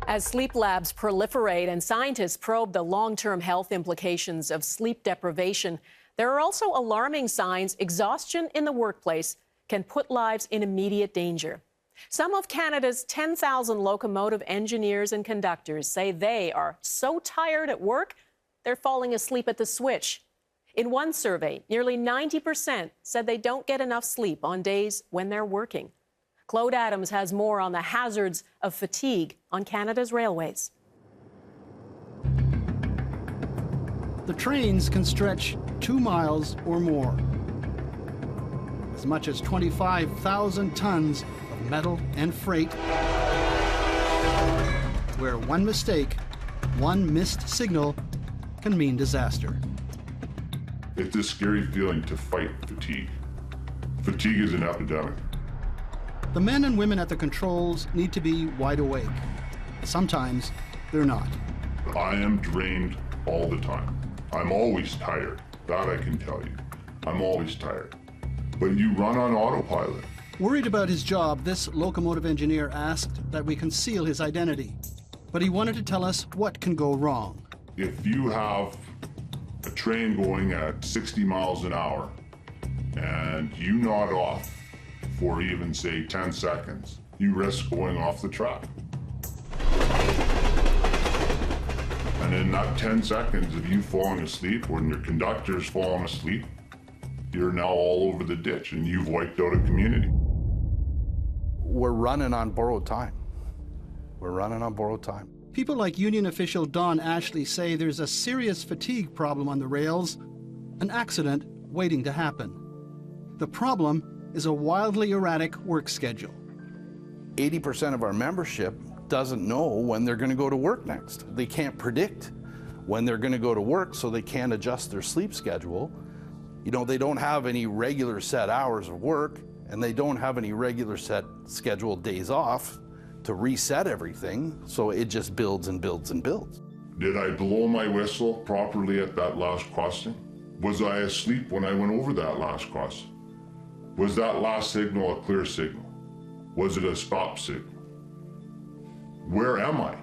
As sleep labs proliferate and scientists probe the long-term health implications of sleep deprivation, there are also alarming signs exhaustion in the workplace can put lives in immediate danger. Some of Canada's 10,000 locomotive engineers and conductors say they are so tired at work, they're falling asleep at the switch. In one survey, nearly 90% said they don't get enough sleep on days when they're working. Claude Adams has more on the hazards of fatigue on Canada's railways. The trains can stretch 2 miles or more. As much as 25,000 tons of metal and freight, where one mistake, one missed signal can mean disaster. It's a scary feeling to fight fatigue. Fatigue is an epidemic. The men and women at the controls need to be wide awake. Sometimes they're not. I am drained all the time. I'm always tired. That I can tell you. I'm always tired. But you run on autopilot. Worried about his job, this locomotive engineer asked that we conceal his identity. But he wanted to tell us what can go wrong. If you have a train going at 60 miles an hour and you nod off for even, say, 10 seconds, you risk going off the track. And in that 10 seconds of you falling asleep, when your conductor's falling asleep, you're now all over the ditch and you've wiped out a community. We're running on borrowed time. We're running on borrowed time. People like union official Don Ashley say there's a serious fatigue problem on the rails, an accident waiting to happen. The problem is a wildly erratic work schedule. 80% of our membership doesn't know when they're going to go to work next. They can't predict when they're going to go to work, so they can't adjust their sleep schedule. You know, they don't have any regular set hours of work, and they don't have any regular set scheduled days off to reset everything, so it just builds and builds and builds. Did I blow my whistle properly at that last crossing? Was I asleep when I went over that last crossing? Was that last signal a clear signal? Was it a stop signal? Where am I?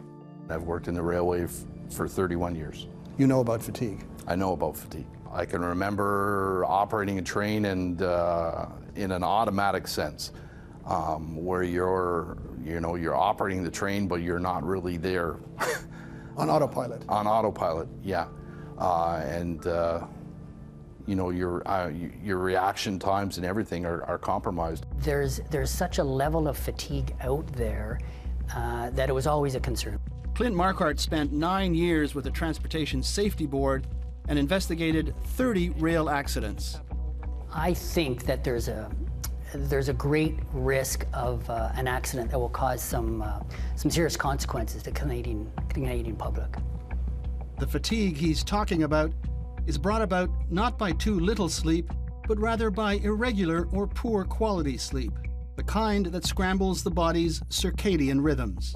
I've worked in the railway for 31 years. You know about fatigue? I know about fatigue. I can remember operating a train and in an automatic sense, where you're operating the train, but you're not really there. On autopilot? On autopilot, yeah. You know, your reaction times and everything are compromised. There's such a level of fatigue out there that it was always a concern. Clint Marquardt spent 9 years with the Transportation Safety Board and investigated 30 rail accidents. I think that there's a great risk of an accident that will cause some serious consequences to Canadian public. The fatigue he's talking about is brought about not by too little sleep, but rather by irregular or poor quality sleep, the kind that scrambles the body's circadian rhythms.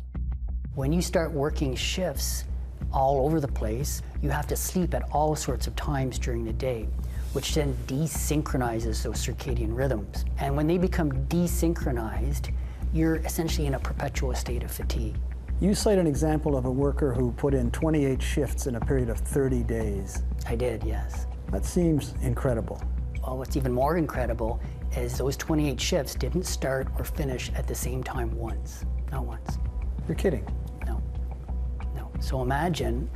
When you start working shifts all over the place, you have to sleep at all sorts of times during the day, which then desynchronizes those circadian rhythms. And when they become desynchronized, you're essentially in a perpetual state of fatigue. You cite an example of a worker who put in 28 shifts in a period of 30 days. I did, yes. That seems incredible. Well, what's even more incredible is those 28 shifts didn't start or finish at the same time once. Not once. You're kidding. No. So imagine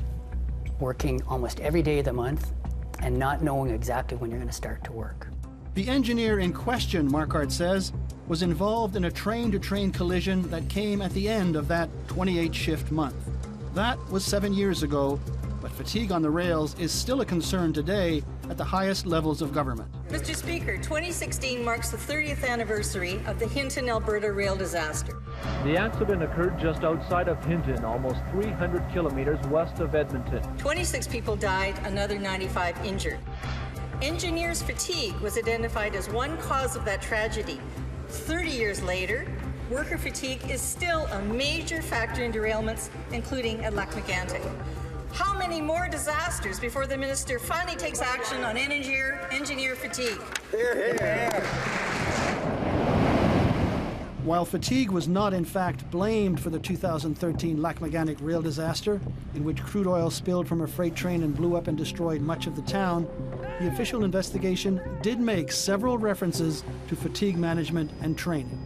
working almost every day of the month and not knowing exactly when you're going to start to work. The engineer in question, Marquardt says, was involved in a train-to-train collision that came at the end of that 28-shift month. That was 7 years ago, but fatigue on the rails is still a concern today at the highest levels of government. Mr. Speaker, 2016 marks the 30th anniversary of the Hinton, Alberta rail disaster. The accident occurred just outside of Hinton, almost 300 kilometers west of Edmonton. 26 people died, another 95 injured. Engineers' fatigue was identified as one cause of that tragedy. 30 years later, worker fatigue is still a major factor in derailments, including at Lac-Mégantic. How many more disasters before the minister finally takes action on engineer fatigue? While fatigue was not in fact blamed for the 2013 Lac-Mégantic rail disaster, in which crude oil spilled from a freight train and blew up and destroyed much of the town, the official investigation did make several references to fatigue management and training.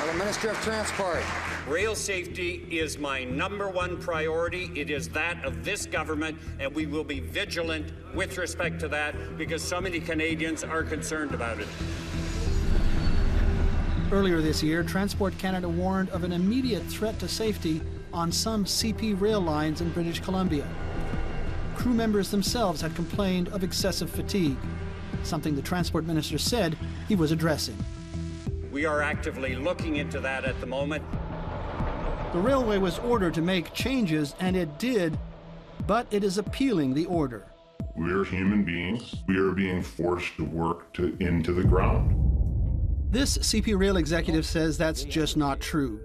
The Minister of Transport. Rail safety is my #1 priority. It is that of this government, and we will be vigilant with respect to that because so many Canadians are concerned about it. Earlier this year, Transport Canada warned of an immediate threat to safety on some CP rail lines in British Columbia. Crew members themselves had complained of excessive fatigue, something the Transport Minister said he was addressing. We are actively looking into that at the moment. The railway was ordered to make changes, and it did, but it is appealing the order. We're human beings. We are being forced to work into the ground. This CP Rail executive says that's just not true,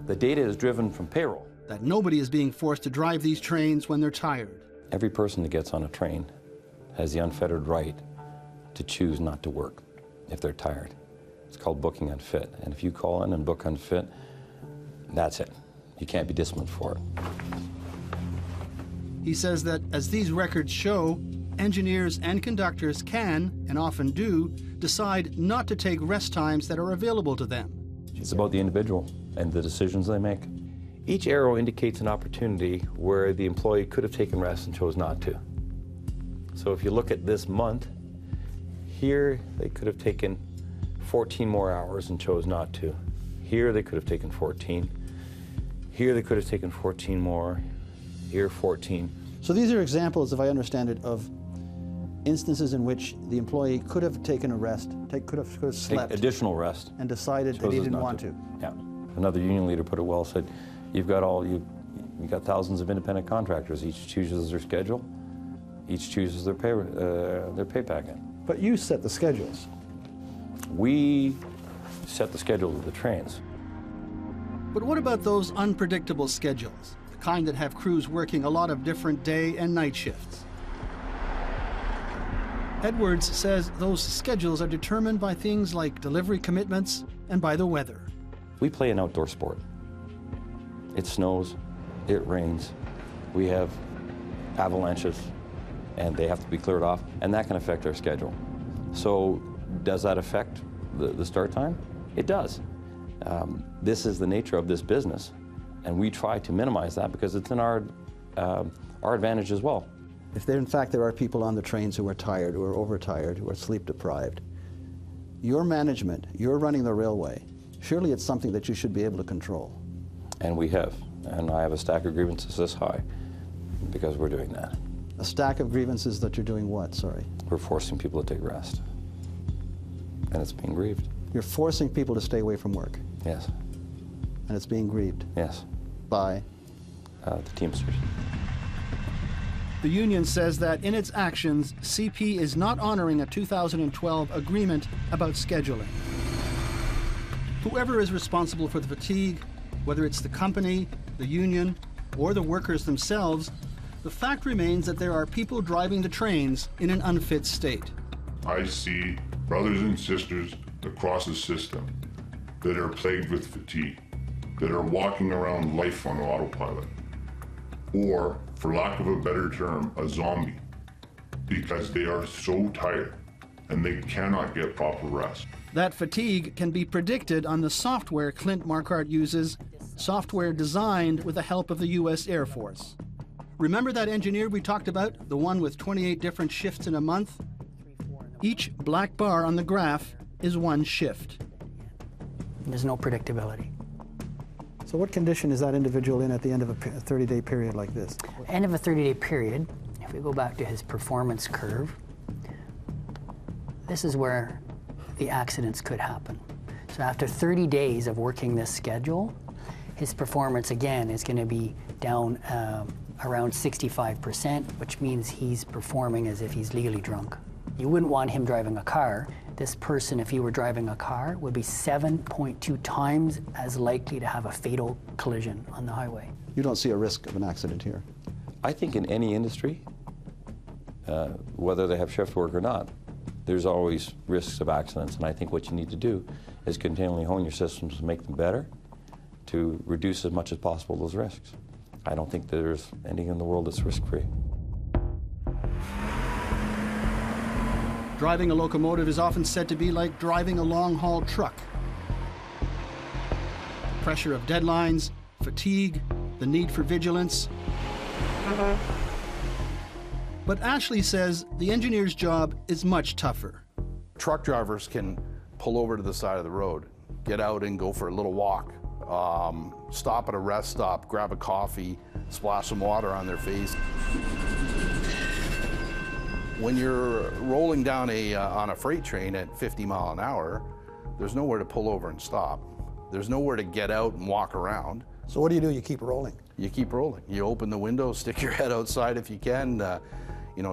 The data is driven from payroll. that nobody is being forced to drive these trains when they're tired. Every person that gets on a train has the unfettered right to choose not to work if they're tired. It's called booking unfit. And if you call in and book unfit, that's it. You can't be disciplined for it. He says that, as these records show, engineers and conductors can, and often do, decide not to take rest times that are available to them. It's about the individual and the decisions they make. Each arrow indicates an opportunity where the employee could have taken rest and chose not to. So if you look at this month, here they could have taken 14 more hours and chose not to. Here they could have taken 14. Here they could have taken 14 more. Here 14. So these are examples, if I understand it, of instances in which the employee could have taken a rest, could have slept. Take additional rest. And decided that he didn't want to. Yeah. Another union leader put it well, said, you've got thousands of independent contractors. Each chooses their schedule. Each chooses their pay packet. But you set the schedules. We set the schedule of the trains. But what about those unpredictable schedules, the kind that have crews working a lot of different day and night shifts? Edwards says those schedules are determined by things like delivery commitments and by the weather. We play an outdoor sport. It snows, it rains, we have avalanches, and they have to be cleared off, and that can affect our schedule. So does that affect the start time? It does. This is the nature of this business, and we try to minimize that because it's in our advantage as well. If there, in fact, there are people on the trains who are tired, who are overtired, who are sleep deprived, your management, you're running the railway, surely it's something that you should be able to control. And we have, and I have a stack of grievances this high because we're doing that. A stack of grievances that you're doing what, sorry? We're forcing people to take rest, and it's being grieved. You're forcing people to stay away from work? Yes. And it's being grieved? Yes. By? The Teamsters. The union says that in its actions, CP is not honoring a 2012 agreement about scheduling. Whoever is responsible for the fatigue, whether it's the company, the union, or the workers themselves, the fact remains that there are people driving the trains in an unfit state. I see brothers and sisters across the system that are plagued with fatigue, that are walking around life on autopilot, or, for lack of a better term, a zombie, because they are so tired and they cannot get proper rest. That fatigue can be predicted on the software Clint Marquardt uses, software designed with the help of the U.S. Air Force. Remember that engineer we talked about, the one with 28 different shifts in a month? Each black bar on the graph is one shift. There's no predictability. So what condition is that individual in at the end of a 30-day period like this? End of a 30-day period, if we go back to his performance curve, this is where the accidents could happen. So after 30 days of working this schedule, his performance again is going to be down around 65%, which means he's performing as if he's legally drunk. You wouldn't want him driving a car. This person, if he were driving a car, would be 7.2 times as likely to have a fatal collision on the highway. You don't see a risk of an accident here? I think in any industry, whether they have shift work or not, there's always risks of accidents, and I think what you need to do is continually hone your systems to make them better, to reduce as much as possible those risks. I don't think there's anything in the world that's risk-free. Driving a locomotive is often said to be like driving a long-haul truck. Pressure of deadlines, fatigue, the need for vigilance. But Ashley says the engineer's job is much tougher. Truck drivers can pull over to the side of the road, get out and go for a little walk, stop at a rest stop, grab a coffee, splash some water on their face. When you're rolling down on a freight train at 50 miles an hour, there's nowhere to pull over and stop. There's nowhere to get out and walk around. So what do? You keep rolling? You keep rolling. You open the window, stick your head outside if you can,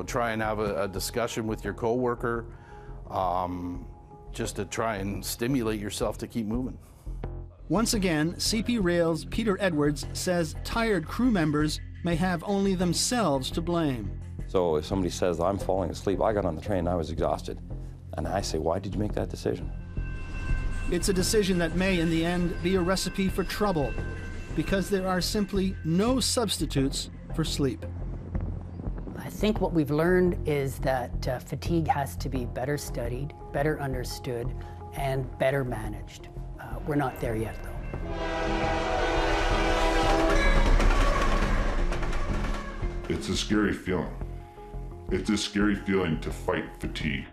try and have a discussion with your coworker, just to try and stimulate yourself to keep moving. Once again, CP Rail's Peter Edwards says tired crew members may have only themselves to blame. So if somebody says, I'm falling asleep, I got on the train and I was exhausted. And I say, why did you make that decision? It's a decision that may, in the end, be a recipe for trouble, because there are simply no substitutes for sleep. I think what we've learned is that fatigue has to be better studied, better understood, and better managed. We're not there yet, though. It's a scary feeling. It's a scary feeling to fight fatigue.